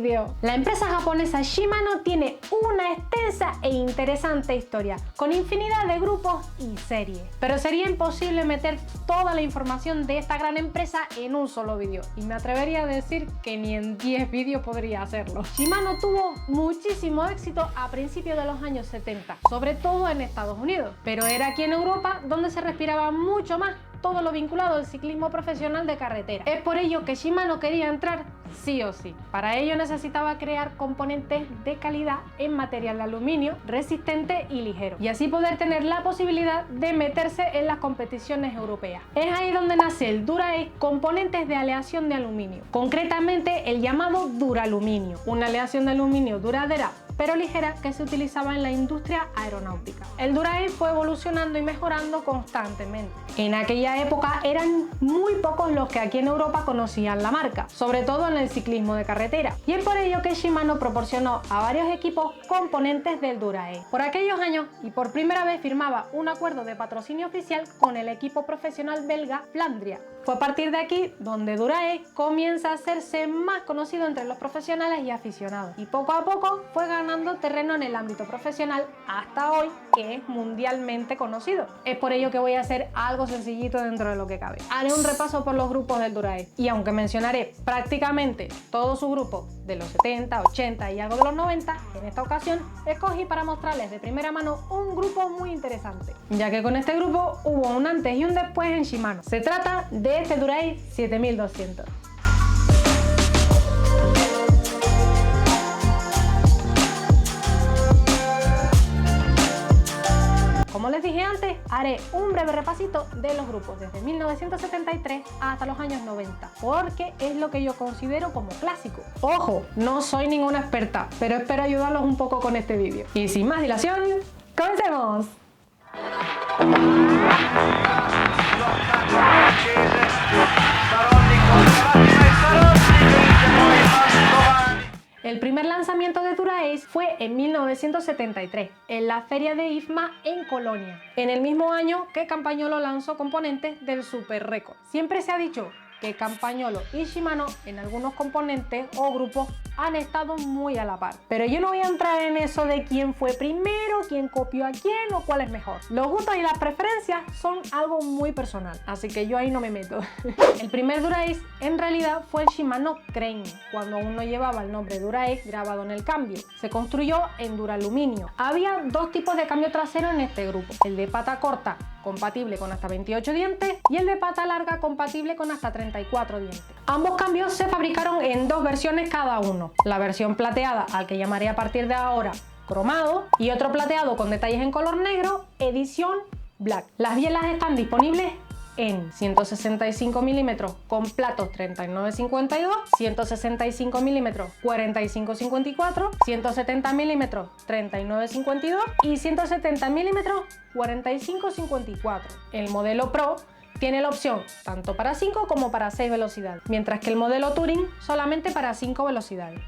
vídeo. La empresa japonesa Shimano tiene una extensa e interesante historia, con infinidad de grupos y series. Pero sería imposible meter toda la información de esta gran empresa en un solo vídeo, y me atrevería a decir que ni en 10 vídeos podría hacerlo. Shimano tuvo muchísimo éxito a principios de los años 70, sobre todo en Estados Unidos, pero era aquí en Europa donde se respiraba mucho más todo lo vinculado al ciclismo profesional de carretera. Es por ello que Shimano quería entrar sí o sí. Para ello necesitaba crear componentes de calidad en material de aluminio, resistente y ligero, y así poder tener la posibilidad de meterse en las competiciones europeas. Es ahí donde nace el Dura-Ace Componentes de aleación de aluminio, concretamente el llamado Duraluminio, una aleación de aluminio duradera pero ligera que se utilizaba en la industria aeronáutica. El Dura-Ace fue evolucionando y mejorando constantemente. En aquella época eran muy pocos los que aquí en Europa conocían la marca, sobre todo en el ciclismo de carretera, y es por ello que Shimano proporcionó a varios equipos componentes del Dura-Ace. Por aquellos años, y por primera vez firmaba un acuerdo de patrocinio oficial con el equipo profesional belga Flandria. Fue a partir de aquí donde Dura-Ace comienza a hacerse más conocido entre los profesionales y aficionados, y poco a poco fue ganando terreno en el ámbito profesional hasta hoy, que es mundialmente conocido. Es por ello que voy a hacer algo sencillito dentro de lo que cabe. Haré un repaso por los grupos del Dura-Ace, y aunque mencionaré prácticamente todos sus grupos de los 70, 80 y algo de los 90, en esta ocasión escogí para mostrarles de primera mano un grupo muy interesante, ya que con este grupo hubo un antes y un después en Shimano. Se trata de este Dura-Ace 7200. Como les dije antes, haré un breve repasito de los grupos desde 1973 hasta los años 90, porque es lo que yo considero como clásico. Ojo, no soy ninguna experta, pero espero ayudarlos un poco con este vídeo. Y sin más dilación, ¡comencemos! El primer lanzamiento de Dura-Ace fue en 1973, en la feria de IFMA en Colonia, en el mismo año que Campagnolo lanzó componentes del Super Record. Siempre se ha dicho que Campagnolo y Shimano en algunos componentes o grupos han estado muy a la par, pero yo no voy a entrar en eso de quién fue primero, quién copió a quién o cuál es mejor. Los gustos y las preferencias son algo muy personal, así que yo ahí no me meto. El primer Dura-Ace en realidad fue el Shimano Crane, cuando aún no llevaba el nombre Dura-Ace grabado en el cambio. Se construyó en duraluminio. Había dos tipos de cambio trasero en este grupo: el de pata corta, compatible con hasta 28 dientes, y el de pata larga, compatible con hasta 34 dientes. Ambos cambios se fabricaron en dos versiones cada uno: la versión plateada, al que llamaré a partir de ahora cromado, y otro plateado con detalles en color negro, edición black. Las bielas están disponibles en 165 mm con platos 39-52, 165 mm 45-54, 170 mm 39-52 y 170 mm 45-54. El modelo Pro tiene la opción tanto para 5 como para 6 velocidades, mientras que el modelo Touring solamente para 5 velocidades.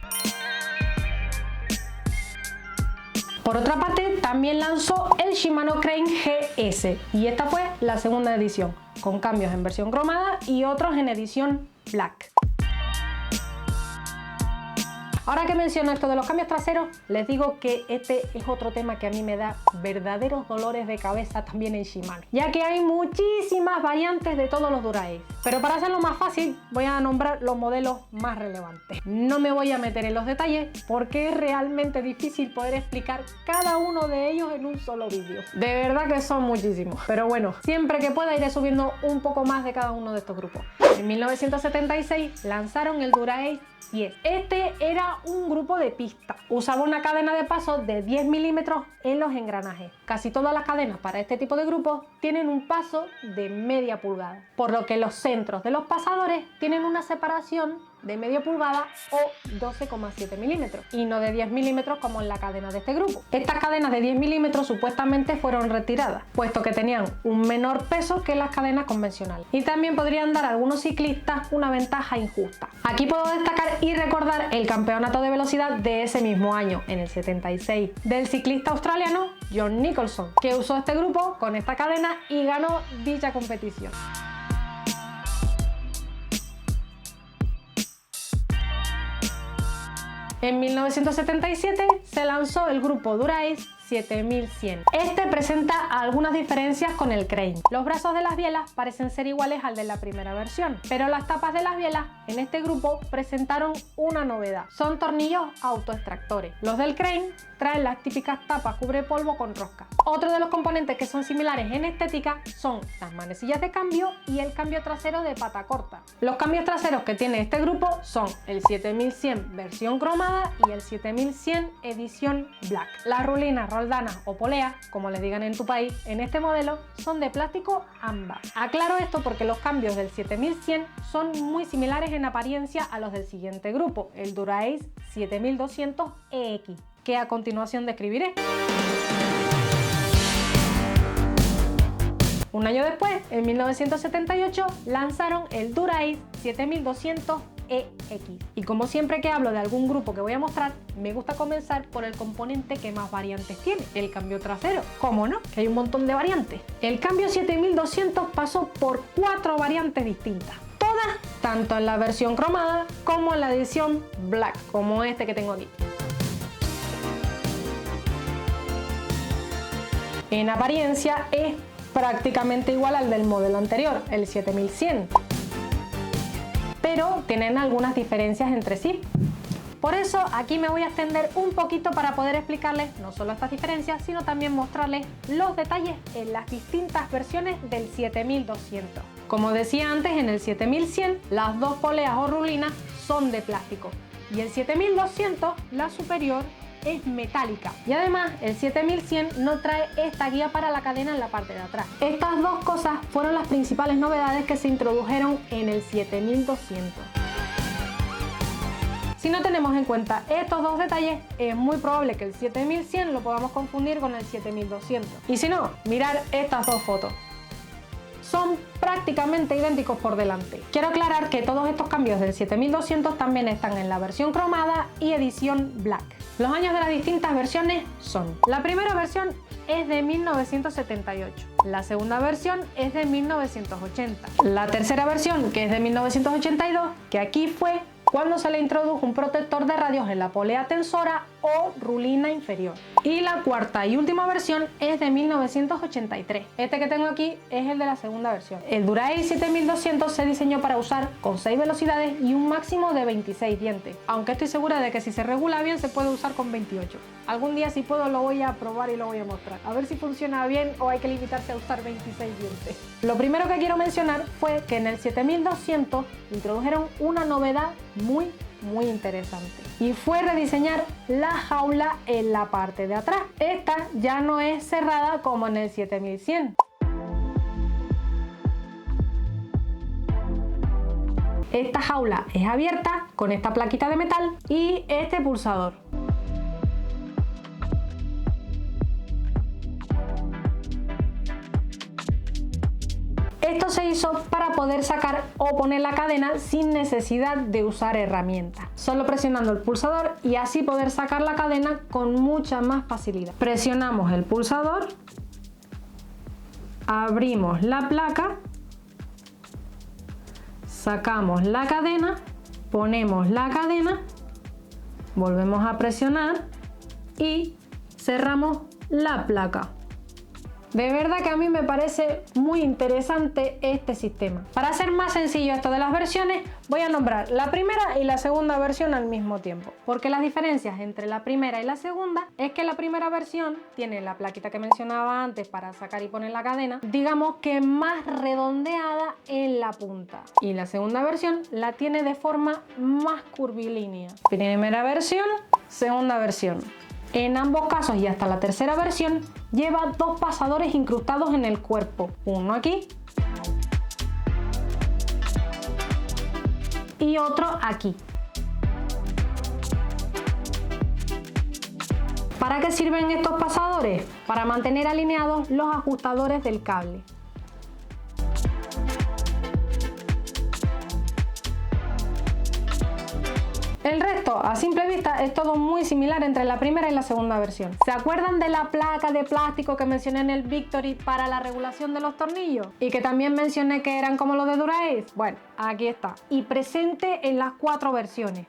Por otra parte, también lanzó el Shimano Crane GS, y esta fue la segunda edición, con cambios en versión cromada y otros en edición black. Ahora que menciono esto de los cambios traseros, les digo que este es otro tema que a mí me da verdaderos dolores de cabeza también en Shimano, ya que hay muchísimas variantes de todos los Dura-Ace. Pero para hacerlo más fácil, voy a nombrar los modelos más relevantes. No me voy a meter en los detalles porque es realmente difícil poder explicar cada uno de ellos en un solo vídeo. De verdad que son muchísimos. Pero bueno, siempre que pueda iré subiendo un poco más de cada uno de estos grupos. En 1976 lanzaron el Dura-Ace 10. Este era un grupo de pista. Usaba una cadena de paso de 10 milímetros en los engranajes. Casi todas las cadenas para este tipo de grupos tienen un paso de media pulgada, por lo que los centros de los pasadores tienen una separación de media pulgada o 12,7 milímetros y no de 10 milímetros como en la cadena de este grupo. Estas cadenas de 10 milímetros supuestamente fueron retiradas, puesto que tenían un menor peso que las cadenas convencionales, y también podrían dar a algunos ciclistas una ventaja injusta. Aquí puedo destacar y recordar el campeonato de velocidad de ese mismo año, en el 76, del ciclista australiano John Nicholson, que usó este grupo con esta cadena y ganó dicha competición. En 1977 se lanzó el grupo Dura-Ace 7100. Este presenta algunas diferencias con el Crane. Los brazos de las bielas parecen ser iguales al de la primera versión, pero las tapas de las bielas en este grupo presentaron una novedad. Son tornillos autoextractores. Los del Crane traen las típicas tapas cubre polvo con rosca. Otro de los componentes que son similares en estética son las manecillas de cambio y el cambio trasero de pata corta. Los cambios traseros que tiene este grupo son el 7100 versión cromada y el 7100 edición black. Las rulinas roldanas o poleas, como les digan en tu país, en este modelo son de plástico ámbar. Aclaro esto porque los cambios del 7100 son muy similares en apariencia a los del siguiente grupo, el Dura-Ace 7200 EX, que a continuación describiré. Un año después, en 1978, lanzaron el Dura-Ace 7200 EX. Y como siempre que hablo de algún grupo que voy a mostrar, me gusta comenzar por el componente que más variantes tiene, el cambio trasero. ¿Cómo no? Que hay un montón de variantes. El cambio 7200 pasó por 4 variantes distintas. Todas, tanto en la versión cromada como en la edición black, como este que tengo aquí. En apariencia es prácticamente igual al del modelo anterior, el 7100. Pero tienen algunas diferencias entre sí. Por eso aquí me voy a extender un poquito para poder explicarles no solo estas diferencias, sino también mostrarles los detalles en las distintas versiones del 7200. Como decía antes, en el 7100 las dos poleas o rulinas son de plástico y el 7200, la superior, es metálica, y además el 7100 no trae esta guía para la cadena en la parte de atrás. Estas dos cosas fueron las principales novedades que se introdujeron en el 7200. Si no tenemos en cuenta estos dos detalles, es muy probable que el 7100 lo podamos confundir con el 7200. Y si no, mirar estas dos fotos. Son prácticamente idénticos por delante. Quiero aclarar que todos estos cambios del 7200 también están en la versión cromada y edición black. Los años de las distintas versiones son: la primera versión es de 1978, la segunda versión es de 1980, la tercera versión, que es de 1982, que aquí fue cuando se le introdujo un protector de radios en la polea tensora o rulina inferior. Y la cuarta y última versión es de 1983. Este que tengo aquí es el de la segunda versión. El Dura-Ace 7200 se diseñó para usar con 6 velocidades y un máximo de 26 dientes, aunque estoy segura de que si se regula bien se puede usar con 28. Algún día si puedo lo voy a probar y lo voy a mostrar, a ver si funciona bien o hay que limitarse a usar 26 dientes. Lo primero que quiero mencionar fue que en el 7200 introdujeron una novedad muy interesante, y fue rediseñar la jaula en la parte de atrás. Esta ya no es cerrada como en el 7100. Esta jaula es abierta con esta plaquita de metal y este pulsador. Esto se hizo para poder sacar o poner la cadena sin necesidad de usar herramientas, solo presionando el pulsador, y así poder sacar la cadena con mucha más facilidad. Presionamos el pulsador, abrimos la placa, sacamos la cadena, ponemos la cadena, volvemos a presionar y cerramos la placa. De verdad que a mí me parece muy interesante este sistema. Para hacer más sencillo esto de las versiones, voy a nombrar la primera y la segunda versión al mismo tiempo, porque las diferencias entre la primera y la segunda es que la primera versión tiene la plaquita que mencionaba antes para sacar y poner la cadena, digamos que más redondeada en la punta, y la segunda versión la tiene de forma más curvilínea. Primera versión, segunda versión. En ambos casos y hasta la tercera versión lleva dos pasadores incrustados en el cuerpo, uno aquí y otro aquí. ¿Para qué sirven estos pasadores? Para mantener alineados los ajustadores del cable. El resto, a simple vista, es todo muy similar entre la primera y la segunda versión. ¿Se acuerdan de la placa de plástico que mencioné en el Victory para la regulación de los tornillos? Y que también mencioné que eran como los de Dura-Ace. Bueno, aquí está. Y presente en las 4 versiones.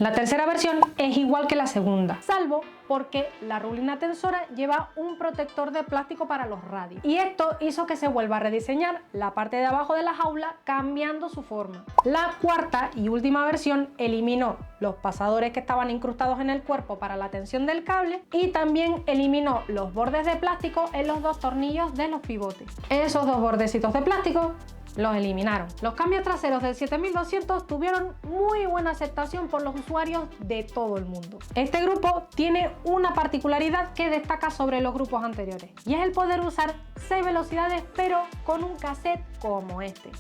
La tercera versión es igual que la segunda, salvo porque la rulina tensora lleva un protector de plástico para los radios. Y esto hizo que se vuelva a rediseñar la parte de abajo de la jaula, cambiando su forma. La cuarta y última versión eliminó los pasadores que estaban incrustados en el cuerpo para la tensión del cable y también eliminó los bordes de plástico en los dos tornillos de los pivotes. Esos dos bordecitos de plástico los eliminaron. Los cambios traseros del 7200 tuvieron muy buena aceptación por los usuarios de todo el mundo. Este grupo tiene una particularidad que destaca sobre los grupos anteriores y es el poder usar 6 velocidades pero con un cassette como este.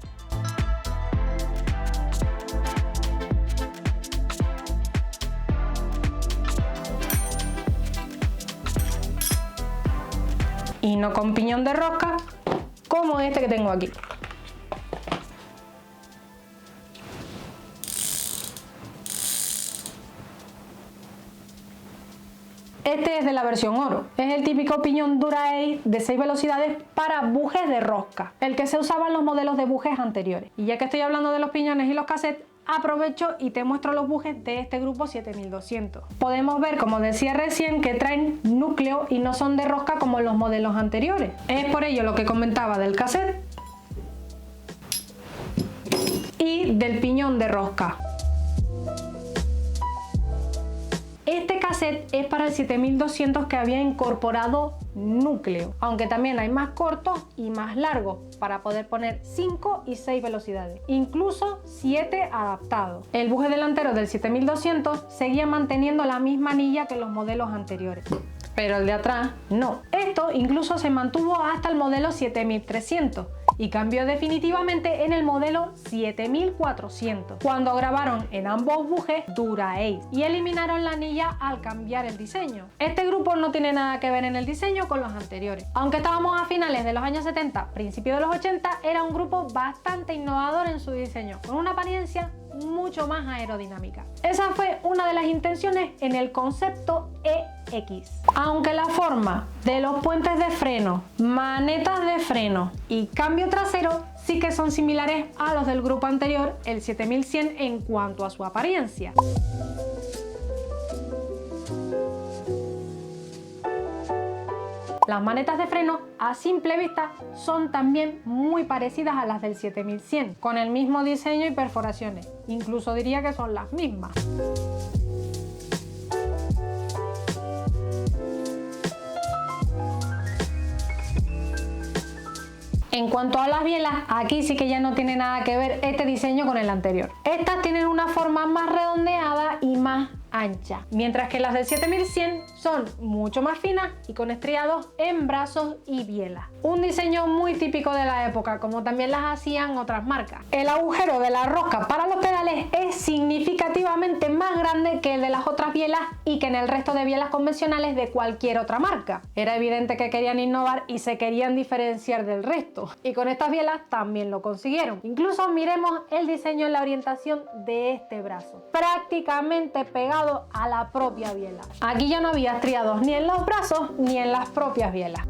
Y no con piñón de rosca como este que tengo aquí. Este es de la versión oro. Es el típico piñón Dura-Ace de 6 velocidades para bujes de rosca, el que se usaba en los modelos de bujes anteriores. Y ya que estoy hablando de los piñones y los cassettes, aprovecho y te muestro los bujes de este grupo 7200. Podemos ver, como decía recién, que traen núcleo y no son de rosca como en los modelos anteriores. Es por ello lo que comentaba del cassette y del piñón de rosca. Este cassette es para el 7200 que había incorporado núcleo, aunque también hay más cortos y más largos para poder poner 5 y 6 velocidades, incluso 7 adaptados. El buje delantero del 7200 seguía manteniendo la misma anilla que los modelos anteriores, pero el de atrás no. Esto incluso se mantuvo hasta el modelo 7300 y cambió definitivamente en el modelo 7400, cuando grabaron en ambos bujes Dura-Ace y eliminaron la anilla al cambiar el diseño. Este grupo no tiene nada que ver en el diseño con los anteriores. Aunque estábamos a finales de los años 70, principios de los 80, era un grupo bastante innovador en su diseño, con una apariencia mucho más aerodinámica. Esa fue una de las intenciones en el concepto EX. Aunque la forma de los puentes de freno, manetas de freno y cambio trasero sí que son similares a los del grupo anterior, el 7100, en cuanto a su apariencia. Las manetas de freno a simple vista son también muy parecidas a las del 7100, con el mismo diseño y perforaciones, incluso diría que son las mismas. En cuanto a las bielas, aquí sí que ya no tiene nada que ver este diseño con el anterior. Estas tienen una forma más redondeada y más ancha, mientras que las del 7100 son mucho más finas y con estriados en brazos y bielas. Un diseño muy típico de la época, como también las hacían otras marcas. El agujero de la rosca para los pedales es significativamente más grande que el de las otras bielas y que en el resto de bielas convencionales de cualquier otra marca. Era evidente que querían innovar y se querían diferenciar del resto, y con estas bielas también lo consiguieron. Incluso miremos el diseño en la orientación de este brazo, prácticamente pegado a la propia biela. Aquí ya no había estriados ni en los brazos ni en las propias bielas.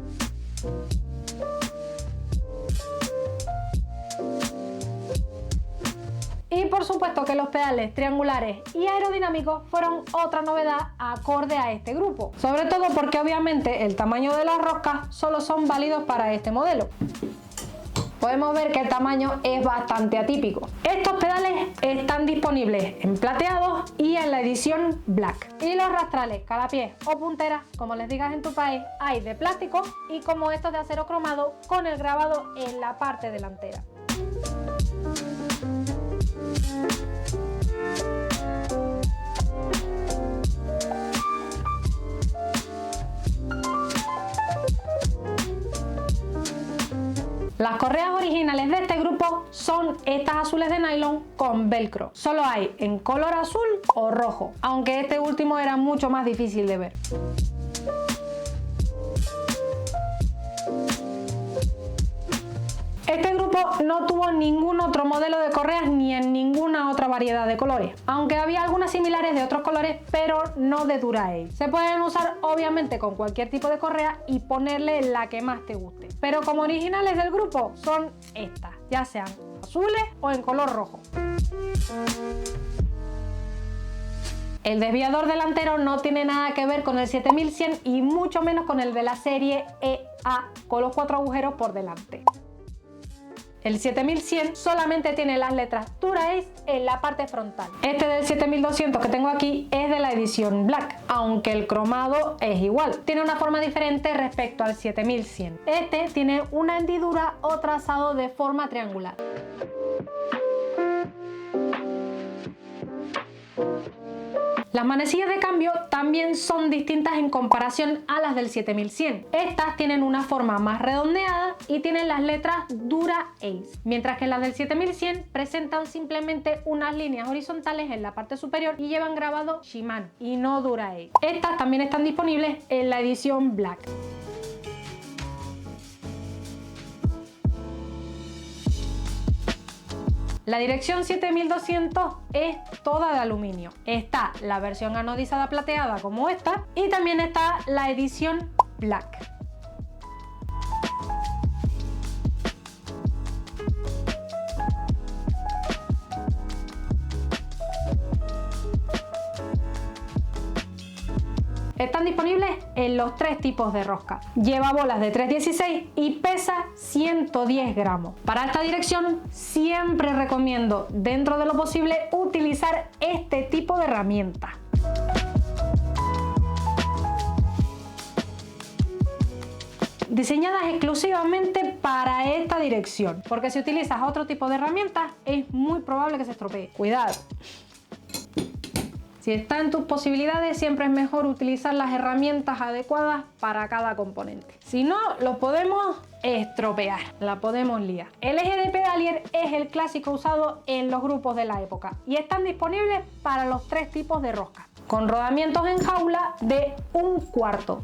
Y por supuesto que los pedales triangulares y aerodinámicos fueron otra novedad acorde a este grupo, sobre todo porque obviamente el tamaño de las roscas solo son válidos para este modelo. Podemos ver que el tamaño es bastante atípico. Estos pedales están disponibles en plateados y en la edición Black. Y los rastrales, calapiés o punteras, como les digas en tu país, hay de plástico y como estos de acero cromado con el grabado en la parte delantera. Las correas originales de este grupo son estas azules de nylon con velcro. Solo hay en color azul o rojo, aunque este último era mucho más difícil de ver. Este grupo no tuvo ningún otro modelo de correas ni en ninguna otra variedad de colores, aunque había algunas similares de otros colores, pero no de Dura-Ace. Se pueden usar obviamente con cualquier tipo de correa y ponerle la que más te guste, pero como originales del grupo son estas, ya sean azules o en color rojo. El desviador delantero no tiene nada que ver con el 7100 y mucho menos con el de la serie EA con los 4 agujeros por delante. El 7100 solamente tiene las letras Dura-Ace en la parte frontal. Este del 7200 que tengo aquí es de la edición Black, aunque el cromado es igual. Tiene una forma diferente respecto al 7100. Este tiene una hendidura o trazado de forma triangular. Las manecillas de cambio también son distintas en comparación a las del 7100. Estas tienen una forma más redondeada y tienen las letras Dura-Ace, mientras que las del 7100 presentan simplemente unas líneas horizontales en la parte superior y llevan grabado Shimano y no Dura-Ace. Estas también están disponibles en la edición Black. La dirección 7200 es toda de aluminio. Está la versión anodizada plateada como esta y también está la edición Black. Están disponibles en los 3 tipos de rosca. Lleva bolas de 3,16 y pesa 110 gramos. Para esta dirección siempre recomiendo, dentro de lo posible, utilizar este tipo de herramienta. Diseñadas exclusivamente para esta dirección, porque si utilizas otro tipo de herramientas es muy probable que se estropee. Cuidado. Si está en tus posibilidades, siempre es mejor utilizar las herramientas adecuadas para cada componente. Si no, lo podemos estropear, la podemos liar. El eje de pedalier es el clásico usado en los grupos de la época y están disponibles para los 3 tipos de rosca, con rodamientos en jaula de 1/4.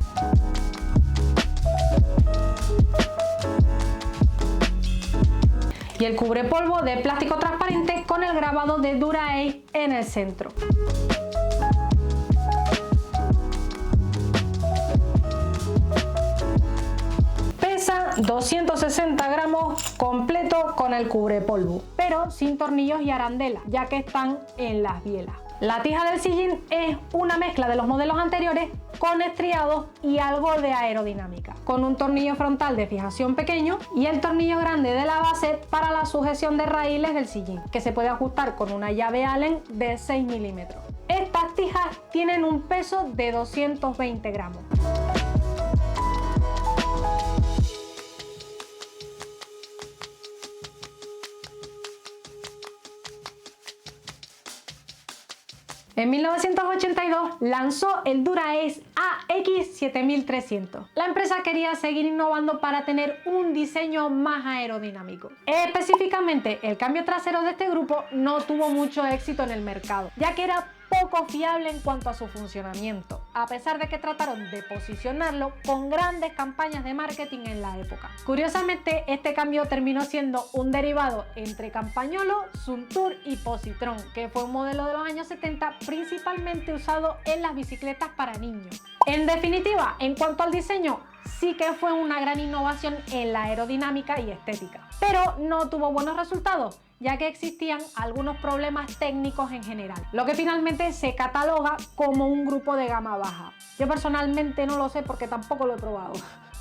Y el cubrepolvo de plástico transparente con el grabado de Dura-Ace en el centro. Pesa 260 gramos completo con el cubrepolvo, pero sin tornillos y arandela, ya que están en las bielas. La tija del sillín es una mezcla de los modelos anteriores con estriados y algo de aerodinámica, con un tornillo frontal de fijación pequeño y el tornillo grande de la base para la sujeción de raíles del sillín, que se puede ajustar con una llave Allen de 6 milímetros. Estas tijas tienen un peso de 220 gramos. En 1982 lanzó el Dura-Ace AX7300. La empresa quería seguir innovando para tener un diseño más aerodinámico. Específicamente, el cambio trasero de este grupo no tuvo mucho éxito en el mercado, ya que era poco fiable en cuanto a su funcionamiento, a pesar de que trataron de posicionarlo con grandes campañas de marketing en la época. Curiosamente, este cambio terminó siendo un derivado entre Campagnolo, Suntour y Positron, que fue un modelo de los años 70 principalmente usado en las bicicletas para niños. En definitiva, en cuanto al diseño, sí que fue una gran innovación en la aerodinámica y estética, pero no tuvo buenos resultados, ya que existían algunos problemas técnicos en general, lo que finalmente se cataloga como un grupo de gama baja. Yo personalmente no lo sé porque tampoco lo he probado.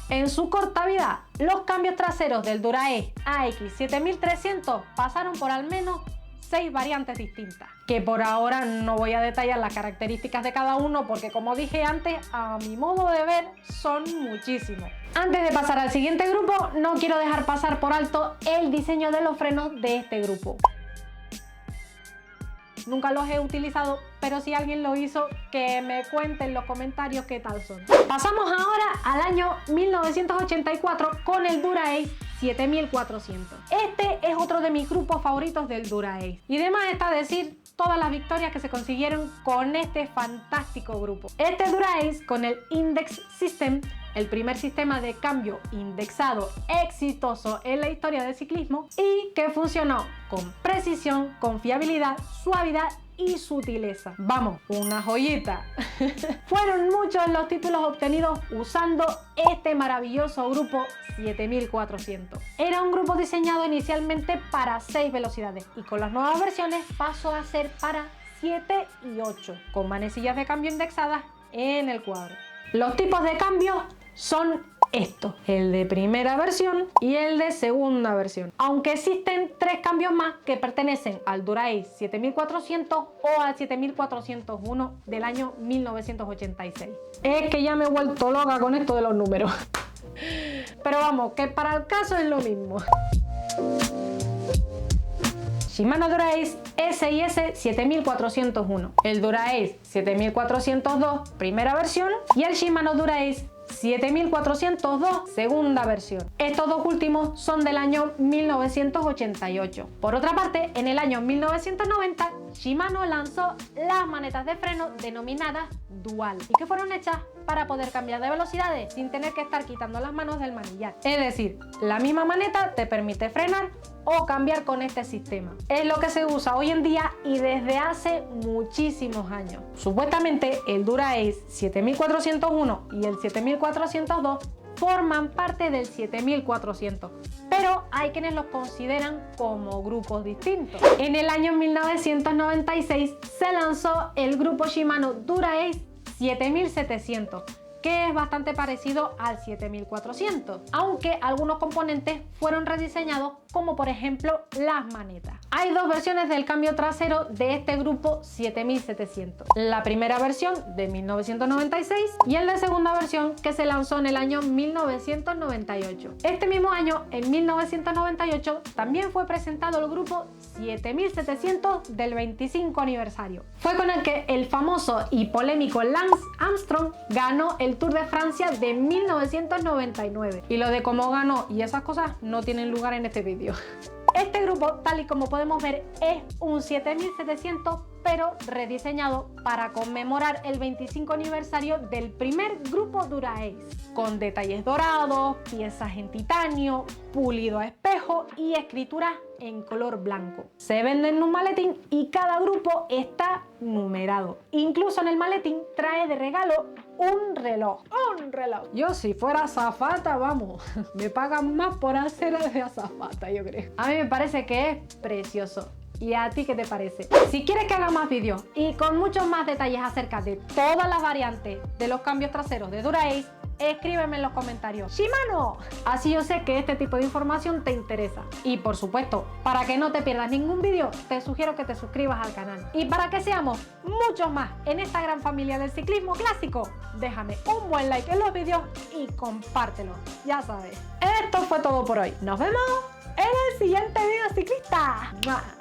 En su corta vida, los cambios traseros del Dura-Ace AX7300 pasaron por al menos 6 variantes distintas, que por ahora no voy a detallar las características de cada uno porque, como dije antes, a mi modo de ver son muchísimos. Antes de pasar al siguiente grupo, no quiero dejar pasar por alto el diseño de los frenos de este grupo. Nunca los he utilizado, pero si alguien lo hizo, que me cuente en los comentarios qué tal son. Pasamos ahora al año 1984 con el Dura-Ace 7400. Este es otro de mis grupos favoritos del Dura-Ace. Y de más está decir todas las victorias que se consiguieron con este fantástico grupo. Este Dura-Ace con el Index System, el primer sistema de cambio indexado exitoso en la historia del ciclismo y que funcionó con precisión, confiabilidad, suavidad y sutileza. Vamos, una joyita. Fueron muchos los títulos obtenidos usando este maravilloso grupo 7400. Era un grupo diseñado inicialmente para 6 velocidades y con las nuevas versiones pasó a ser para 7 y 8, con manecillas de cambio indexadas en el cuadro. Los tipos de cambio son estos, el de primera versión y el de segunda versión, aunque existen 3 cambios más que pertenecen al Dura-Ace 7400 o al 7401 del año 1986. Es que ya me he vuelto loca con esto de los números. Pero vamos, que para el caso es lo mismo. Shimano Dura-Ace SIS 7401, el Dura-Ace 7402 primera versión y el Shimano Dura-Ace 7402 segunda versión. Estos dos últimos son del año 1988. Por otra parte, en el año 1990 Shimano lanzó las manetas de freno denominadas Dual y que fueron hechas para poder cambiar de velocidades sin tener que estar quitando las manos del manillar. Es decir, la misma maneta te permite frenar o cambiar con este sistema. Es lo que se usa hoy en día y desde hace muchísimos años. Supuestamente el Dura-Ace 7401 y el 7402 forman parte del 7400, pero hay quienes los consideran como grupos distintos. En el año 1996 se lanzó el grupo Shimano Dura-Ace 7700, que es bastante parecido al 7400, aunque algunos componentes fueron rediseñados, como por ejemplo las manetas. Hay dos versiones del cambio trasero de este grupo 7700. La primera versión de 1996 y el de segunda versión que se lanzó en el año 1998. Este mismo año, en 1998, también fue presentado el grupo 7700 del 25 aniversario. Fue con el que el famoso y polémico Lance Armstrong ganó el Tour de Francia de 1999. Y lo de cómo ganó y esas cosas no tienen lugar en este vídeo. Este grupo, tal y como podemos ver, es un 7700 pero rediseñado para conmemorar el 25 aniversario del primer grupo Dura-Ace, con detalles dorados, piezas en titanio, pulido a espejo y escrituras en color blanco. Se vende en un maletín y cada grupo está numerado. Incluso en el maletín trae de regalo un reloj. ¡Un reloj! Yo si fuera azafata, vamos, me pagan más por hacer de azafata, yo creo. A mí me parece que es precioso. ¿Y a ti qué te parece? Si quieres que haga más vídeos y con muchos más detalles acerca de todas las variantes de los cambios traseros de Dura-Ace, escríbeme en los comentarios ¡Shimano! Así yo sé que este tipo de información te interesa. Y por supuesto, para que no te pierdas ningún vídeo, te sugiero que te suscribas al canal. Y para que seamos muchos más en esta gran familia del ciclismo clásico, déjame un buen like en los vídeos y compártelo. Ya sabes. Esto fue todo por hoy. Nos vemos en el siguiente video ciclista. ¡Mua!